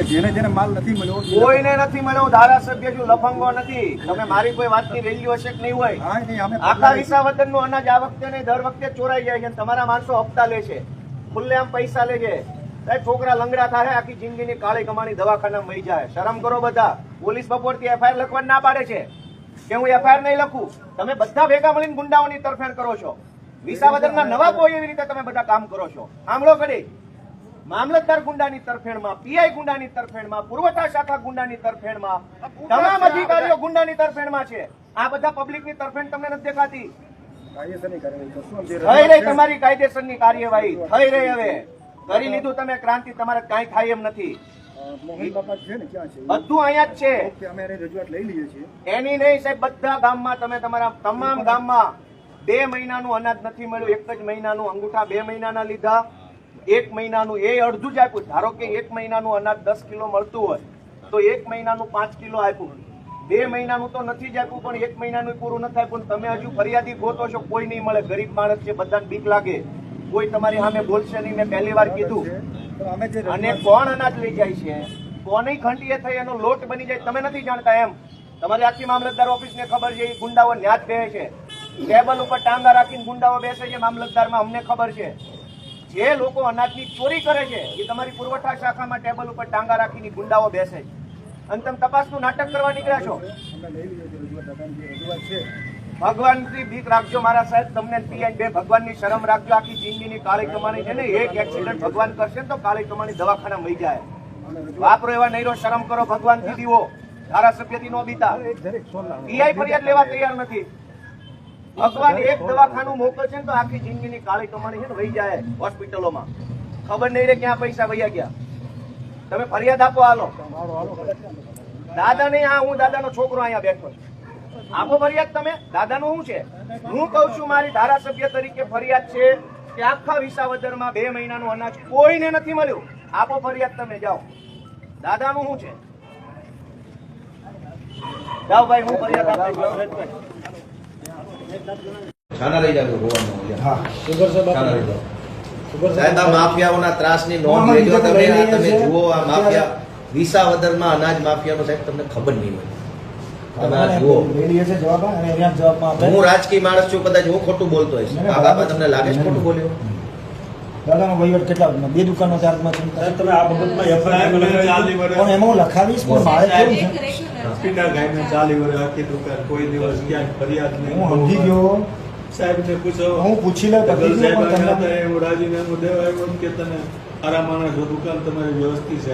જેને માલ નથી મળ્યો, કોઈને નથી મળ્યો. ધારાસભ્ય જો લફંગો નથી. તમે મારી કોઈ વાતની વેલ્યુ હશે કે નહીં હોય? આખા વિસાવદરનું અનાજ આ વખતે નહીં દર વખતે ચોરાઈ જાય છે. તમારા માણસો હપ્તા લે છે, ખુલ્લેઆમ પૈસા લે છે. છોકરા લંગડા થાય, આખી જિંદગીની કાળી કમાણી દવાખાના મળી જાય. શરમ કરો બધા. પોલીસ બપોરથી એફઆઈઆર લખવા ના પાડે છે કે હું એફઆઈઆર નહીં લખું. તમે બધા ભેગા મળીને ગુંડાઓની તરફેણ કરો છો. વિસાવદરના નવાબો એવી રીતે તમે બધા કામ કરો છો. સાંભળો કરી, મામલતદાર ગુંડાની તરફેણમાં, પીઆઈ ગુંડાની તરફેણમાં, પુરવઠા શાખા ગુંડાની તરફેણમાં, તમામ અધિકારીઓ ગુંડાની તરફેણમાં છે. આ બધા પબ્લિકની તરફેણ તમને નથી દેખાતી? થઈ રહી તમારી કાયદેસરની કાર્યવાહી થઈ રહી. હવે કરી લીધું તમે ક્રાંતિ, તમારે કાંઈ થાય એમ નથી. બધું અહીંયા જ છે. એની નહીં સાહેબ, બધા ગામમાં તમે તમારા તમામ ગામમાં 2 મહિનાનું અનાજ નથી મળ્યું. 1 જ મહિનાનું અંગૂઠા 2 મહિનાના લીધા. 1 મહિનાનું એ અડધું જ આપ્યું. ધારો કે 1 મહિનાનું અનાજ 10 કિલો મળતું હોય તો 1 મહિનાનું 5 કિલો આપ્યું. 2 મહિનાનું તો નથી જ આપ્યું, પણ 1 મહિનાનું પૂરું નથી આપ્યું. તમે હજુ ફરિયાદી ગોતો છો, કોઈ નહીં મળે. ગરીબ માણસ છે, બધાને બીક લાગે, કોઈ તમારી સામે બોલશે નહીં. મેં પહેલી વાર કીધું. અને કોણ અનાજ લઈ જાય છે, કોની ખંડીએ થઈ એનો લોટ બની જાય, તમે નથી જાણતા એમ? તમારી આખી મામલતદાર ઓફિસને ખબર છે. એ ગુંડાઓ ન્યાજ બે છે, ટેબલ ઉપર ટાંગા રાખીને ગુંડાઓ બેસે છે મામલતદારમાં. અમને ખબર છે. જે લોકો અનાજની ચોરી કરે છે એ તમારી પુરવઠા શાખામાં ટેબલ ઉપર ટાંગા રાખીને ગુંડાઓ બેસે છે. અને તમે તપાસનું નાટક કરવા નીકળ્યા છો. ભગવાનથી બીક રાખજો મારા સાહેબ. તમને પીએન બે ભગવાનની શરમ રાખજો. આખી જિંદગીની કાળી કમાણી છે ને, એક એક્સિડન્ટ ભગવાન કરશે તો કાળી કમાણી દવાખાના મળી જાય. વાપરો એવા નહીં રહો, શરમ કરો. ભગવાનથી દીવો, ધારાસભ્યથી નો બીતા. પીઆઈ ફરિયાદ લેવા તૈયાર નથી. ભગવાન એક દવાખાનું મોકલશે ને તો આખી જિંદગીની કાળી કમાણી છે ને વહી જાય હોસ્પિટલોમાં. ખબર નહીં રે ક્યાં પૈસા વહ્યા ગયા. તમે ફરિયાદ આપો. હાલો દાદા નહીં, આ હું દાદાનો છોકરો અહીંયા બેઠો છું. આપો ફરિયાદ તમે. દાદાનું શું છે? હું કઉ છું મારી ધારાસભ્ય તરીકે ફરિયાદ છે કે આખા વિસાવદરમાં 2 મહિનાનું અનાજ કોઈને નથી મળ્યું. આપો ફરિયાદ તમે. જાઓ. દાદાનું શું છે? જાઓ ભાઈ, હું ફરિયાદ આપું. સાહેબ, આ માફિયાઓના ત્રાસની નોંધ લેજો તમે. તમે જુઓ, આ માફિયા વિસાવદરમાં અનાજ માફિયાનો સાહેબ તમને ખબર નહીં હોય. તમે આ જુઓ. હું રાજકીય માણસ છું, કદાચ હું ખોટું બોલતો હોઈશ. આ બાબા તમને લાગે છે ખોટું બોલ્યો? દાદાનો વહીવટ કેટલા? 2 દુકાનો ચાર્જમાં છે. તમે આ બાબતમાં એફઆઈઆર પણ એમાં લખાવીશ. પણ મારે કેવું છે, હોસ્પિટલ ગાયને 40 વર્ષ આખી દુકાન, કોઈ દિવસ ક્યાંક ફરિયાદ નહીં. હું સમજી ગયો સાહેબને પૂછો, હું પૂછી લઉં. સાહેબ રાજીનામું દેવા આવ્યો કે તને આરામ માણસ દુકાન તમારી વ્યવસ્થિત છે.